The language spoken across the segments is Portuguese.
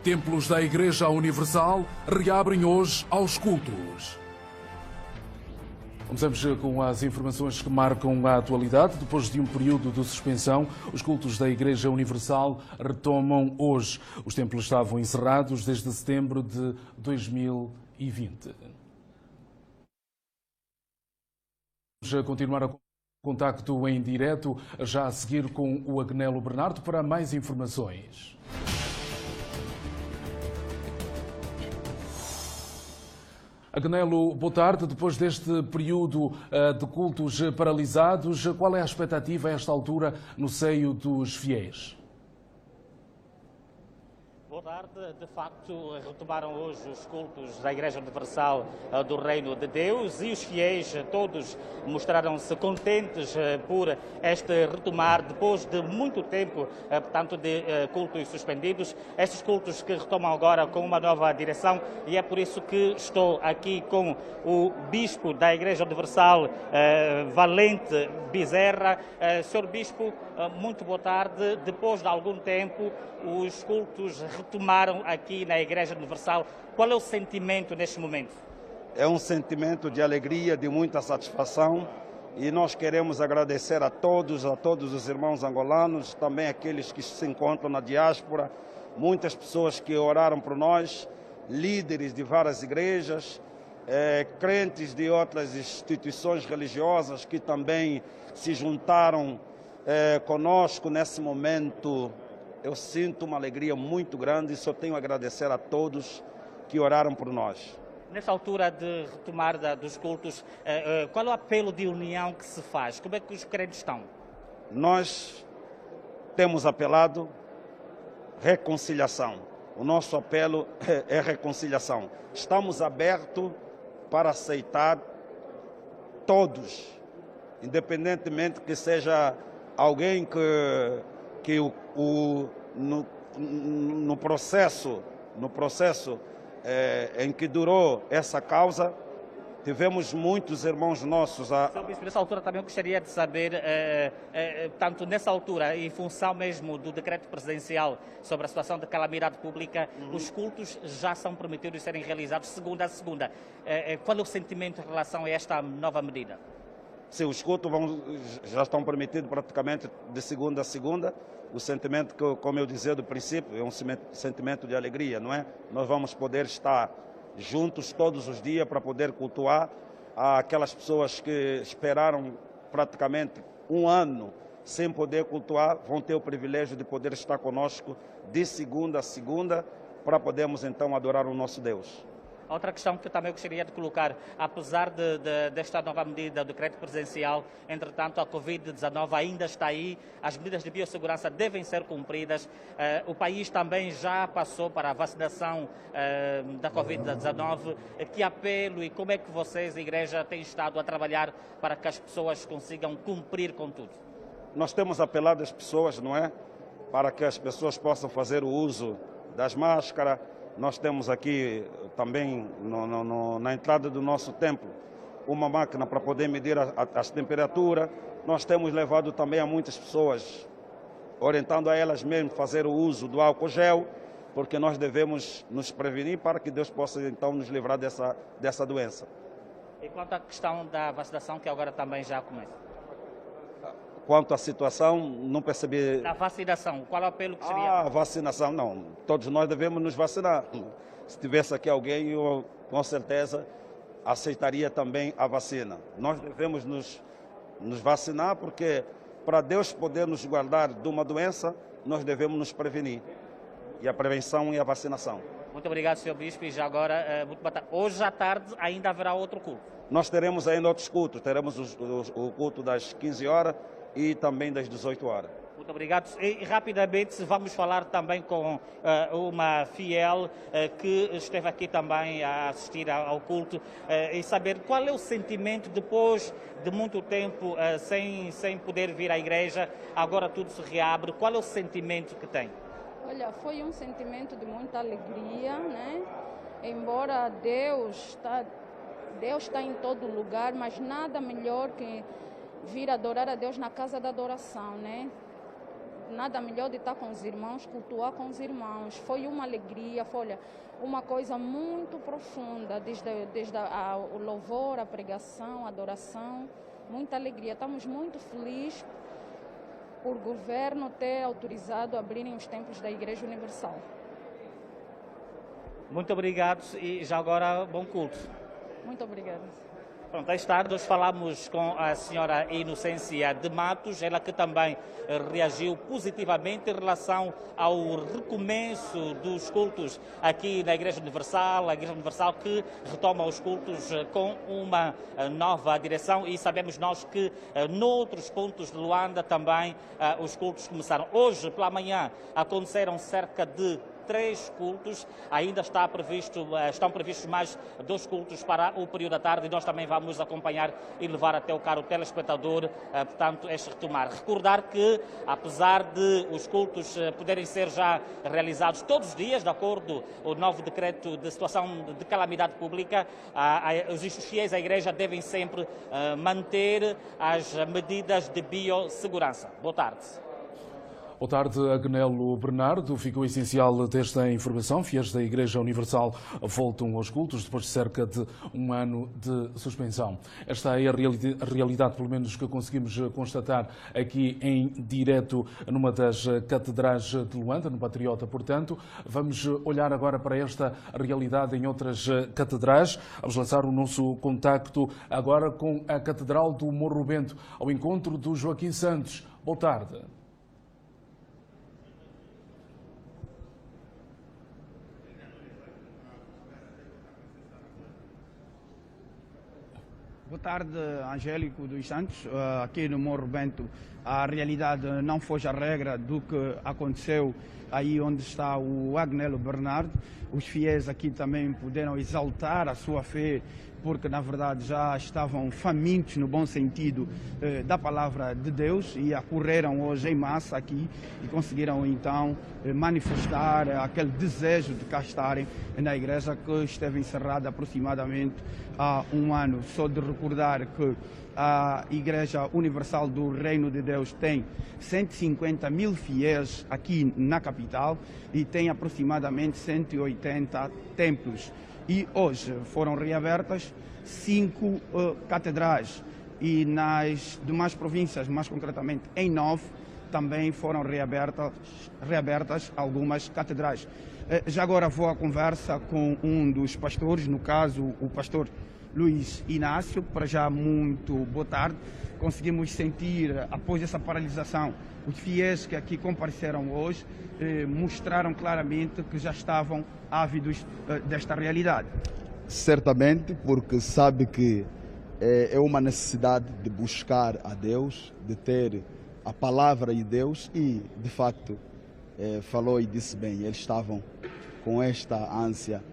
Templos da Igreja Universal reabrem hoje aos cultos. Começamos com as informações que marcam a atualidade. Depois de um período de suspensão, os cultos da Igreja Universal retomam hoje. Os templos estavam encerrados desde setembro de 2020. Vamos continuar a contacto em direto, já a seguir com o Agnelo Bernardo para mais informações. Agnelo, boa tarde. Depois deste período de cultos paralisados, qual é a expectativa a esta altura no seio dos fiéis? Boa tarde. De facto, retomaram hoje os cultos da Igreja Universal do Reino de Deus e os fiéis todos mostraram-se contentes por este retomar depois de muito tempo, portanto, de cultos suspendidos. Estes cultos que retomam agora com uma nova direção e é por isso que estou aqui com o Bispo da Igreja Universal, Valente Bezerra. Senhor Bispo, muito boa tarde. Depois de algum tempo, os cultos retomaram aqui na Igreja Universal. Qual é o sentimento neste momento? É um sentimento de alegria, de muita satisfação, e nós queremos agradecer a todos os irmãos angolanos, também aqueles que se encontram na diáspora, muitas pessoas que oraram por nós, líderes de várias igrejas, crentes de outras instituições religiosas que também se juntaram conosco nesse momento. Eu sinto uma alegria muito grande e só tenho a agradecer a todos que oraram por nós. Nesta altura de retomada dos cultos, qual é o apelo de união que se faz? Como é que os crentes estão? Nós temos apelado reconciliação. O nosso apelo é reconciliação. Estamos abertos para aceitar todos, independentemente que seja alguém que no processo em que durou essa causa, tivemos muitos irmãos nossos. Sr. Bispo, nessa altura também eu gostaria de saber, tanto nessa altura, em função mesmo do decreto presidencial sobre a situação de calamidade pública, os cultos já são permitidos serem realizados segunda a segunda. Qual é o sentimento em relação a esta nova medida? Sim, os cultos já estão permitidos praticamente de segunda a segunda. O sentimento que, como eu dizia do princípio, é um sentimento de alegria, não é? Nós vamos poder estar juntos todos os dias para poder cultuar aquelas pessoas que esperaram praticamente um ano sem poder cultuar, vão ter o privilégio de poder estar conosco de segunda a segunda para podermos então adorar o nosso Deus. Outra questão que eu também gostaria de colocar, apesar desta nova medida do decreto presidencial, entretanto a Covid-19 ainda está aí, as medidas de biossegurança devem ser cumpridas, o país também já passou para a vacinação da Covid-19. Que apelo e como é que vocês, a Igreja, têm estado a trabalhar para que as pessoas consigam cumprir com tudo? Nós temos apelado às pessoas, não é? Para que as pessoas possam fazer o uso das máscaras. Nós temos aqui também na entrada do nosso templo uma máquina para poder medir as temperaturas. Nós temos levado também a muitas pessoas, orientando a elas mesmo fazer o uso do álcool gel, porque nós devemos nos prevenir para que Deus possa então nos livrar dessa doença. E quanto à questão da vacinação, que agora também já começa? Quanto à situação, não percebi... Da vacinação, qual é o apelo que seria? Vacinação, não. Todos nós devemos nos vacinar. Se tivesse aqui alguém, eu com certeza aceitaria também a vacina. Nós devemos nos vacinar porque para Deus poder nos guardar de uma doença, nós devemos nos prevenir. E a prevenção e a vacinação. Muito obrigado, Sr. Bispo. E já agora, muito boa tarde. Hoje à tarde ainda haverá outro culto? Nós teremos ainda outros cultos. Teremos o culto das 15 horas e também das 18 horas. Muito obrigado. E rapidamente vamos falar também com uma fiel que esteve aqui também a assistir ao culto e saber qual é o sentimento depois de muito tempo sem poder vir à igreja, agora tudo se reabre, qual é o sentimento que tem? Olha, foi um sentimento de muita alegria, né? Embora Deus está em todo lugar, mas nada melhor que vir adorar a Deus na casa da adoração, né? nada melhor de estar com os irmãos, cultuar com os irmãos. Foi uma alegria, foi, olha, uma coisa muito profunda, desde o louvor, a pregação, a adoração, muita alegria. Estamos muito felizes por o governo ter autorizado abrirem os templos da Igreja Universal. Muito obrigado e já agora bom culto. Muito obrigada. Pronto, aí está, nós falamos com a senhora Inocência de Matos, ela que também reagiu positivamente em relação ao recomeço dos cultos aqui na Igreja Universal, a Igreja Universal que retoma os cultos com uma nova direção e sabemos nós que noutros pontos de Luanda também os cultos começaram. Hoje, pela manhã, aconteceram cerca de 3 cultos, ainda estão previstos mais 2 cultos para o período da tarde e nós também vamos acompanhar e levar até o caro telespectador, portanto, este retomar. Recordar que, apesar de os cultos poderem ser já realizados todos os dias, de acordo com o novo decreto de situação de calamidade pública, os fiéis à Igreja devem sempre manter as medidas de biossegurança. Boa tarde. Boa tarde, Agnelo Bernardo. Ficou essencial desta informação. Fiéis da Igreja Universal voltam aos cultos depois de cerca de um ano de suspensão. Esta é a realidade, pelo menos, que conseguimos constatar aqui em direto numa das catedrais de Luanda, no Patriota, portanto. Vamos olhar agora para esta realidade em outras catedrais. Vamos lançar o nosso contacto agora com a Catedral do Morro Bento, ao encontro do Joaquim Santos. Boa tarde. Boa tarde, Angélico dos Santos. Aqui no Morro Bento, a realidade não foge à regra do que aconteceu aí onde está o Agnelo Bernardo. Os fiéis aqui também puderam exaltar a sua fé, porque na verdade já estavam famintos, no bom sentido, da palavra de Deus e acorreram hoje em massa aqui e conseguiram então manifestar aquele desejo de cá estarem na igreja que esteve encerrada aproximadamente há um ano. Só de recordar que a Igreja Universal do Reino de Deus tem 150 mil fiéis aqui na capital e tem aproximadamente 180 templos. E hoje foram reabertas 5 catedrais e nas demais províncias, mais concretamente em 9, também foram reabertas algumas catedrais. Já agora vou à conversa com um dos pastores, no caso o pastor Luiz Inácio. Para já, muito boa tarde. Conseguimos sentir, após essa paralisação, os fiéis que aqui compareceram hoje mostraram claramente que já estavam ávidos desta realidade. Certamente, porque sabe que é uma necessidade de buscar a Deus, de ter a palavra de Deus e, de facto, falou e disse bem, eles estavam com esta ânsia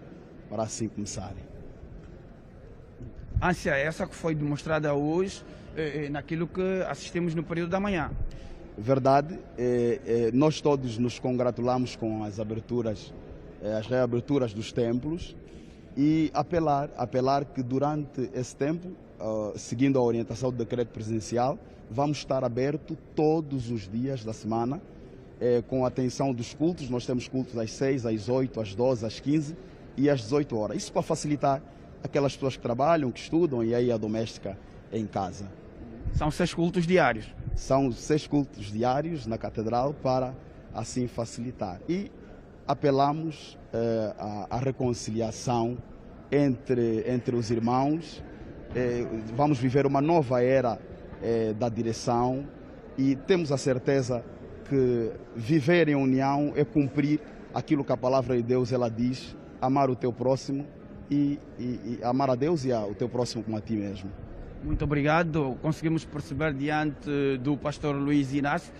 para assim começarem. Ânsia essa que foi demonstrada hoje naquilo que assistimos no período da manhã. Verdade, nós todos nos congratulamos com as reaberturas dos templos e apelar que durante esse tempo, seguindo a orientação do decreto presidencial, vamos estar aberto todos os dias da semana, com a atenção dos cultos. Nós temos cultos às 6, às 8, às 12, às 15 e às 18 horas. Isso para facilitar aquelas pessoas que trabalham, que estudam e aí a doméstica em casa. São 6 cultos diários? São 6 cultos diários na catedral para assim facilitar. E apelamos à reconciliação entre os irmãos. Vamos viver uma nova era da direção e temos a certeza que viver em união é cumprir aquilo que a palavra de Deus ela diz, amar o teu próximo e amar a Deus e o teu próximo como a ti mesmo. Muito obrigado. Conseguimos perceber diante do pastor Luiz Inácio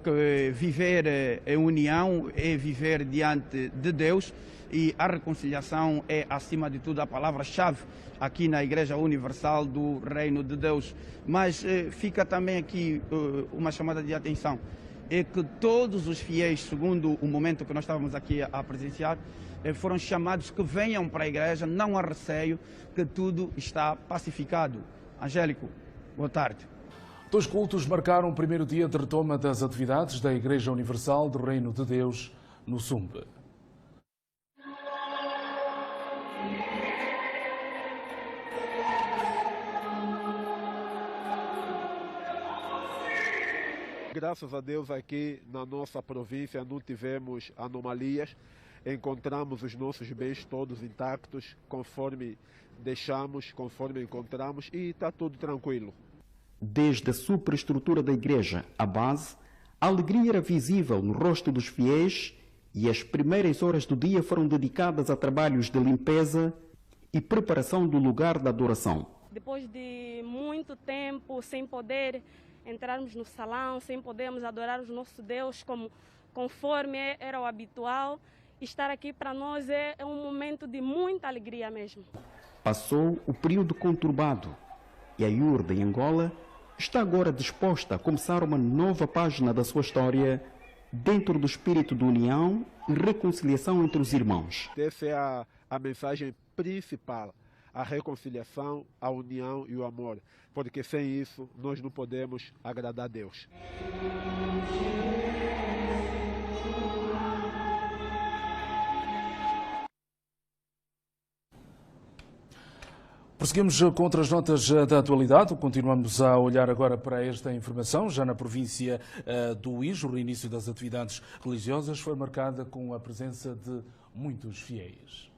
que viver em união é viver diante de Deus e a reconciliação é, acima de tudo, a palavra-chave aqui na Igreja Universal do Reino de Deus. Mas fica também aqui uma chamada de atenção, é que todos os fiéis, segundo o momento que nós estávamos aqui a presenciar, foram chamados que venham para a igreja, não há receio, que tudo está pacificado. Angélico, boa tarde. Dois cultos marcaram o primeiro dia de retoma das atividades da Igreja Universal do Reino de Deus no Sumbe. Graças a Deus aqui na nossa província não tivemos anomalias, encontramos os nossos bens todos intactos, conforme deixamos, conforme encontramos e está tudo tranquilo. Desde a superestrutura da igreja, a base, a alegria era visível no rosto dos fiéis e as primeiras horas do dia foram dedicadas a trabalhos de limpeza e preparação do lugar da adoração. Depois de muito tempo sem poder entrarmos no salão, sem podermos adorar o nosso Deus conforme era o habitual, estar aqui para nós é um momento de muita alegria mesmo. Passou o período conturbado e a IURD em Angola está agora disposta a começar uma nova página da sua história dentro do espírito de união e reconciliação entre os irmãos. Essa é a mensagem principal, a reconciliação, a união e o amor, porque sem isso nós não podemos agradar a Deus. Prosseguimos com outras notas da atualidade. Continuamos a olhar agora para esta informação. Já na província do Uís, o reinício das atividades religiosas foi marcada com a presença de muitos fiéis.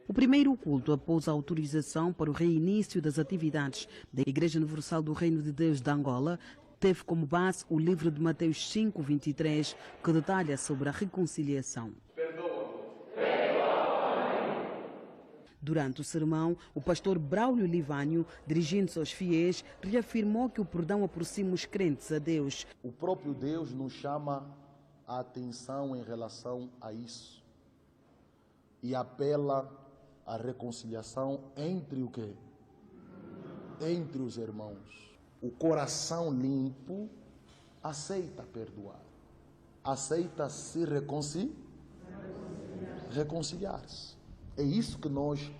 O primeiro culto após a autorização para o reinício das atividades da Igreja Universal do Reino de Deus de Angola teve como base o livro de Mateus 5:23, que detalha sobre a reconciliação. Durante o sermão, o pastor Braulio Livânio, dirigindo-se aos fiéis, reafirmou que o perdão aproxima os crentes a Deus. O próprio Deus nos chama a atenção em relação a isso e apela à reconciliação entre o quê? Entre os irmãos. O coração limpo aceita perdoar, aceita se reconciliar-se. É isso que nós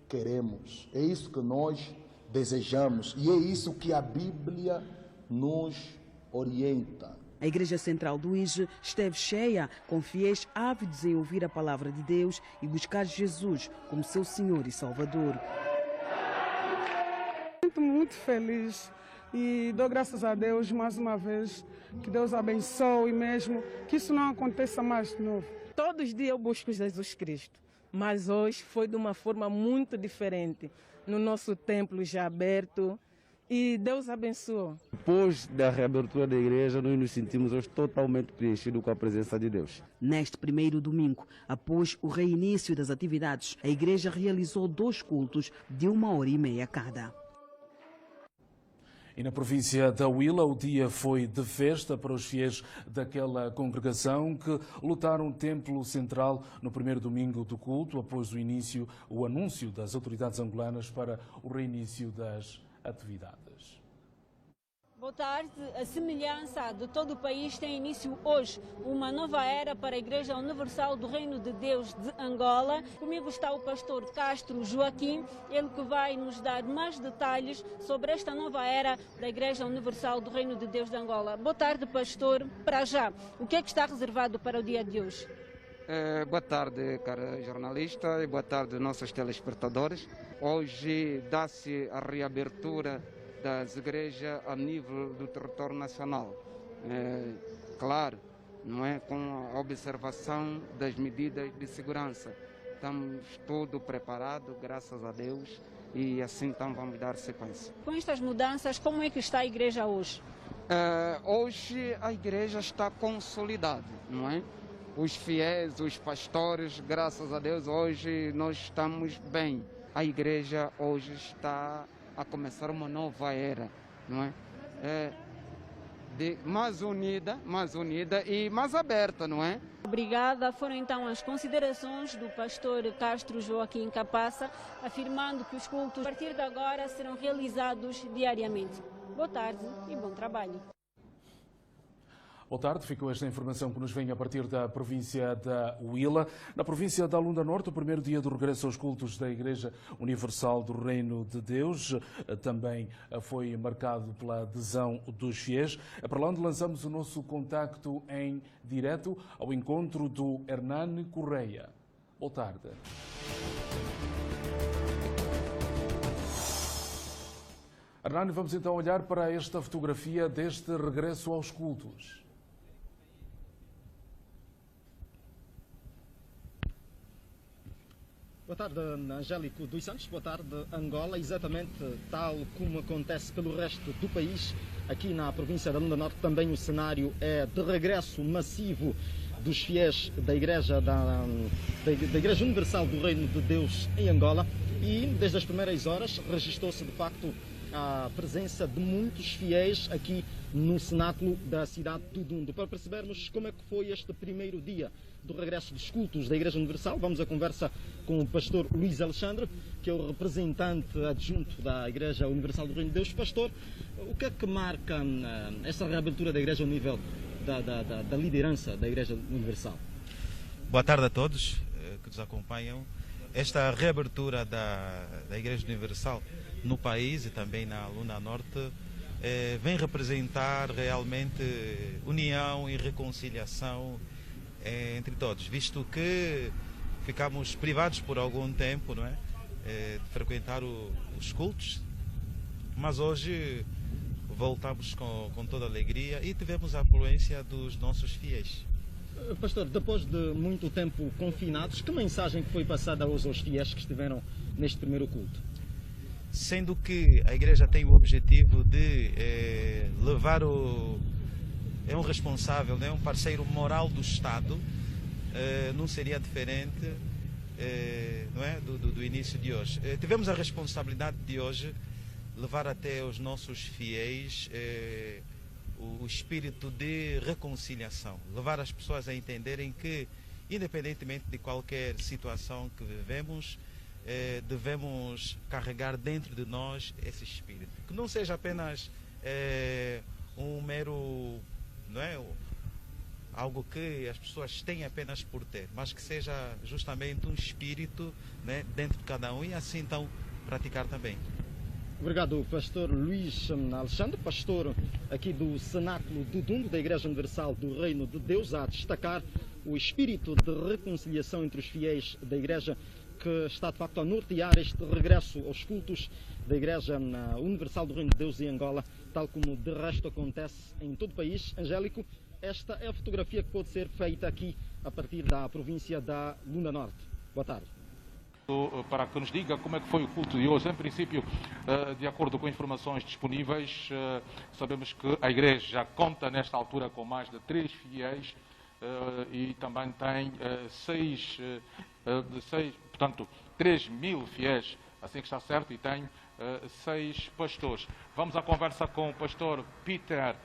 queremos, é isso que nós desejamos e é isso que a Bíblia nos orienta. A Igreja Central do Uís esteve cheia, com fiéis ávidos em ouvir a palavra de Deus e buscar Jesus como seu Senhor e Salvador. Sinto muito feliz e dou graças a Deus mais uma vez, que Deus abençoe mesmo, que isso não aconteça mais de novo. Todos os dias eu busco Jesus Cristo, mas hoje foi de uma forma muito diferente, no nosso templo já aberto, e Deus abençoou. Depois da reabertura da igreja, nós nos sentimos hoje totalmente preenchidos com a presença de Deus. Neste primeiro domingo, após o reinício das atividades, a igreja realizou 2 cultos de 1h30 cada. E na província da Huila, o dia foi de festa para os fiéis daquela congregação que lotaram o templo central no primeiro domingo do culto, após o anúncio das autoridades angolanas para o reinício das atividades. Boa tarde. A semelhança de todo o país tem início hoje uma nova era para a Igreja Universal do Reino de Deus de Angola. Comigo está o pastor Castro Joaquim, ele que vai nos dar mais detalhes sobre esta nova era da Igreja Universal do Reino de Deus de Angola. Boa tarde, pastor. Para já, o que é que está reservado para o dia de hoje? Boa tarde, cara jornalista, e boa tarde, nossos telespectadores. Hoje dá-se a reabertura das igrejas a nível do território nacional. Claro, não é, com a observação das medidas de segurança. Estamos tudo preparado, graças a Deus, e assim então vamos dar sequência. Com estas mudanças, como é que está a igreja hoje? Hoje a igreja está consolidada, não é? Os fiéis, os pastores, graças a Deus, hoje nós estamos bem. A igreja hoje está a começar uma nova era, não é? Mais unida e mais aberta, não é? Obrigada. Foram então as considerações do pastor Castro Joaquim Capaça, afirmando que os cultos a partir de agora serão realizados diariamente. Boa tarde e bom trabalho. Boa tarde, ficou esta informação que nos vem a partir da província da Huila. Na província da Lunda Norte, o primeiro dia do regresso aos cultos da Igreja Universal do Reino de Deus também foi marcado pela adesão dos fiéis. É para lá onde lançamos o nosso contacto em direto ao encontro do Hernani Correia. Boa tarde. Hernani, vamos então olhar para esta fotografia deste regresso aos cultos. Boa tarde, Angélico dos Santos. Boa tarde, Angola. Exatamente tal como acontece pelo resto do país, aqui na província da Lunda Norte também o cenário é de regresso massivo dos fiéis da Igreja Universal do Reino de Deus em Angola, e desde as primeiras horas registrou-se de facto a presença de muitos fiéis aqui no cenáculo da cidade de Dundo. Para percebermos como é que foi este primeiro dia do regresso dos cultos da Igreja Universal, vamos à conversa com o pastor Luís Alexandre, que é o representante adjunto da Igreja Universal do Reino de Deus. Pastor, o que é que marca essa reabertura da Igreja ao nível da liderança da Igreja Universal? Boa tarde a todos que nos acompanham. Esta reabertura da Igreja Universal no país e também na Lunda Norte vem representar realmente união e reconciliação entre todos, visto que ficamos privados por algum tempo, não é, de frequentar os cultos, mas hoje voltamos com toda a alegria e tivemos a afluência dos nossos fiéis. Pastor, depois de muito tempo confinados, que mensagem foi passada hoje aos fiéis que estiveram neste primeiro culto? Sendo que a Igreja tem o objetivo de levar é um responsável, é um parceiro moral do Estado, não seria diferente não é, do início de hoje. Tivemos a responsabilidade de hoje levar até os nossos fiéis o espírito de reconciliação, levar as pessoas a entenderem que, independentemente de qualquer situação que vivemos, devemos carregar dentro de nós esse espírito, que não seja apenas um mero, não é, algo que as pessoas têm apenas por ter, mas que seja justamente um espírito, né, dentro de cada um, e assim então praticar também. Obrigado, pastor Luís Alexandre, pastor aqui do Cenáculo de Dundo, da Igreja Universal do Reino de Deus, a destacar o espírito de reconciliação entre os fiéis da Igreja, que está de facto a nortear este regresso aos cultos da Igreja Universal do Reino de Deus em Angola, tal como de resto acontece em todo o país. Angélico, esta é a fotografia que pode ser feita aqui a partir da província da Lunda Norte. Boa tarde. Para que nos diga como é que foi o culto de hoje. Em princípio, de acordo com informações disponíveis, sabemos que a Igreja conta nesta altura com mais de 3 fiéis e também tem 3.000 fiéis, assim que está certo, e tem 6 pastores. Vamos à conversa com o pastor Peter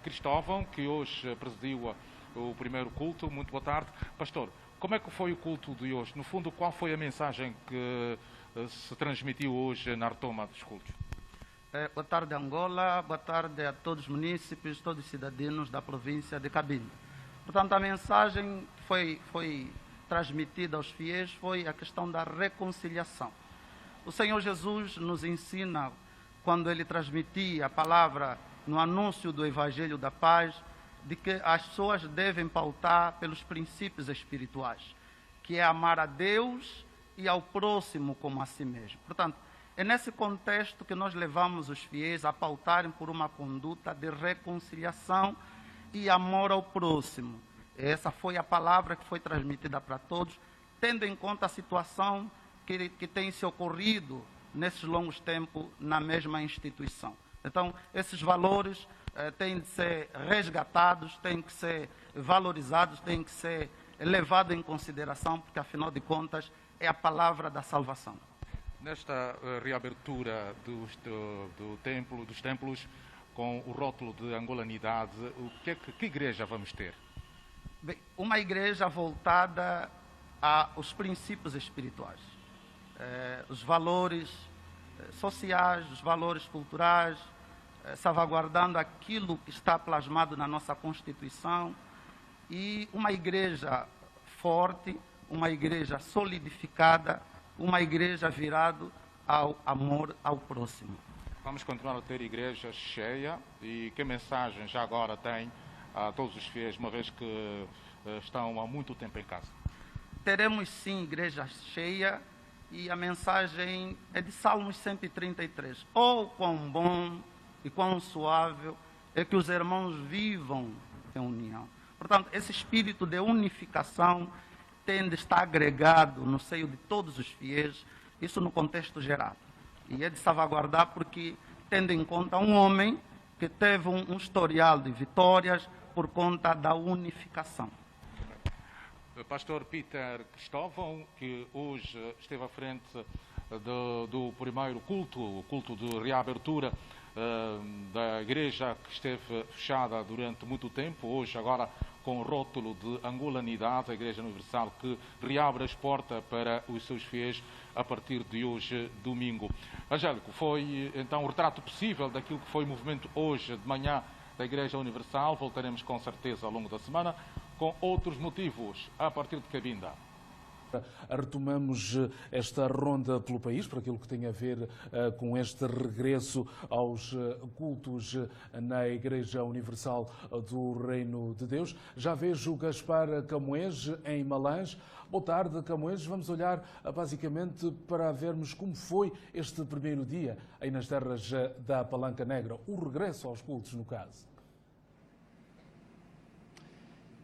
Cristóvão, que hoje presidiu o primeiro culto. Muito boa tarde. Pastor, como é que foi o culto de hoje? No fundo, qual foi a mensagem que se transmitiu hoje na retoma dos cultos? Boa tarde, Angola. Boa tarde a todos os munícipes, todos os cidadãos da província de Cabinda. Portanto, a mensagem que foi transmitida aos fiéis foi a questão da reconciliação. O Senhor Jesus nos ensina, quando Ele transmitia a palavra no anúncio do Evangelho da Paz, de que as pessoas devem pautar pelos princípios espirituais, que é amar a Deus e ao próximo como a si mesmo. Portanto, é nesse contexto que nós levamos os fiéis a pautarem por uma conduta de reconciliação e amor ao próximo. Essa foi a palavra que foi transmitida para todos, tendo em conta a situação que tem se ocorrido nesses longos tempos na mesma instituição. Então, esses valores têm de ser resgatados, têm que ser valorizados, têm que ser levados em consideração, porque, afinal de contas, é a palavra da salvação. Nesta reabertura dos templos, com o rótulo de angolanidade, que igreja vamos ter? Bem, uma igreja voltada aos princípios espirituais, os valores sociais, os valores culturais, salvaguardando aquilo que está plasmado na nossa Constituição, e uma igreja forte, uma igreja solidificada, uma igreja virada ao amor ao próximo. Vamos continuar a ter igreja cheia, e que mensagem já agora tem a todos os fiéis, uma vez que estão há muito tempo em casa? Teremos sim igreja cheia, e a mensagem é de Salmos 133. Oh, quão bom e quão suave é que os irmãos vivam em união. Portanto, esse espírito de unificação tem de estar agregado no seio de todos os fiéis, isso no contexto geral. E é de salvaguardar porque, tendo em conta um homem que teve um historial de vitórias por conta da unificação. Pastor Peter Cristóvão, que hoje esteve à frente do primeiro culto, o culto de reabertura da igreja que esteve fechada durante muito tempo, hoje agora com o rótulo de angolanidade, a Igreja Universal que reabre as portas para os seus fiéis a partir de hoje, domingo. Angélico, foi então o retrato possível daquilo que foi o movimento hoje de manhã da Igreja Universal. Voltaremos com certeza ao longo da semana com outros motivos a partir de Cabinda. Retomamos esta ronda pelo país, para aquilo que tem a ver com este regresso aos cultos na Igreja Universal do Reino de Deus. Já vejo Gaspar Camões em Malange. Boa tarde, Camões. Vamos olhar basicamente para vermos como foi este primeiro dia aí nas terras da Palanca Negra, o regresso aos cultos, no caso.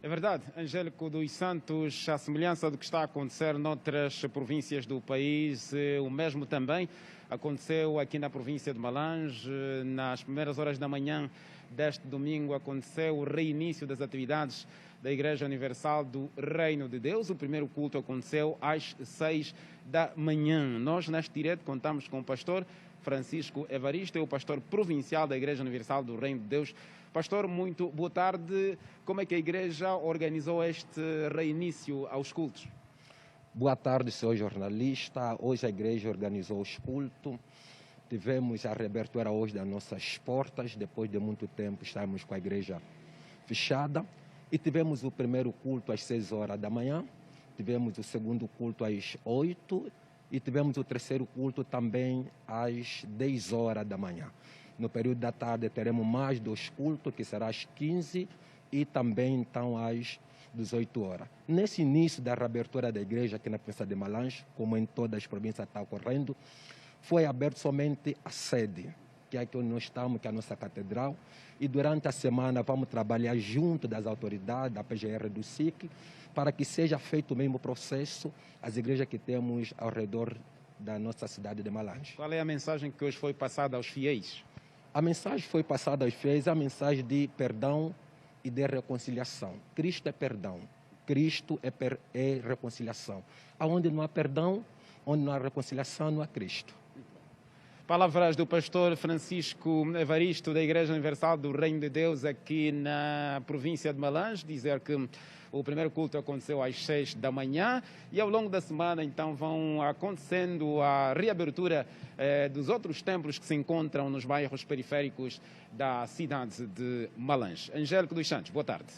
É verdade, Angélico dos Santos, à semelhança do que está a acontecer noutras províncias do país, o mesmo também aconteceu aqui na província de Malange. Nas primeiras horas da manhã deste domingo aconteceu o reinício das atividades da Igreja Universal do Reino de Deus. O primeiro culto aconteceu às 6 da manhã. Nós, neste direto, contamos com o pastor Francisco Evaristo, é o pastor provincial da Igreja Universal do Reino de Deus. Pastor, muito boa tarde. Como é que a Igreja organizou este reinício aos cultos? Boa tarde, senhor jornalista. Hoje a Igreja organizou os cultos. Tivemos a reabertura hoje das nossas portas. Depois de muito tempo estamos com a Igreja fechada. E tivemos o primeiro culto às 6 horas da manhã. Tivemos o segundo culto às 8. E tivemos o terceiro culto também às 10 horas da manhã. No período da tarde teremos mais 2 cultos, que será às 15 e também então às 18 horas. Nesse início da reabertura da igreja aqui na província de Malange, como em todas as províncias está ocorrendo, foi aberto somente a sede, que é aqui onde nós estamos, que é a nossa catedral, e durante a semana vamos trabalhar junto das autoridades, da PGR do SIC, para que seja feito o mesmo processo as igrejas que temos ao redor da nossa cidade de Malange. Qual é a mensagem que hoje foi passada aos fiéis? A mensagem foi passada aos fiéis, a mensagem de perdão e de reconciliação. Cristo é perdão, Cristo é reconciliação. Aonde não há perdão, onde não há reconciliação, não há Cristo. Palavras do pastor Francisco Evaristo, da Igreja Universal do Reino de Deus, aqui na província de Malange, dizer que o primeiro culto aconteceu às 6 da manhã e ao longo da semana então vão acontecendo a reabertura dos outros templos que se encontram nos bairros periféricos da cidade de Malange. Angélico dos Santos, boa tarde.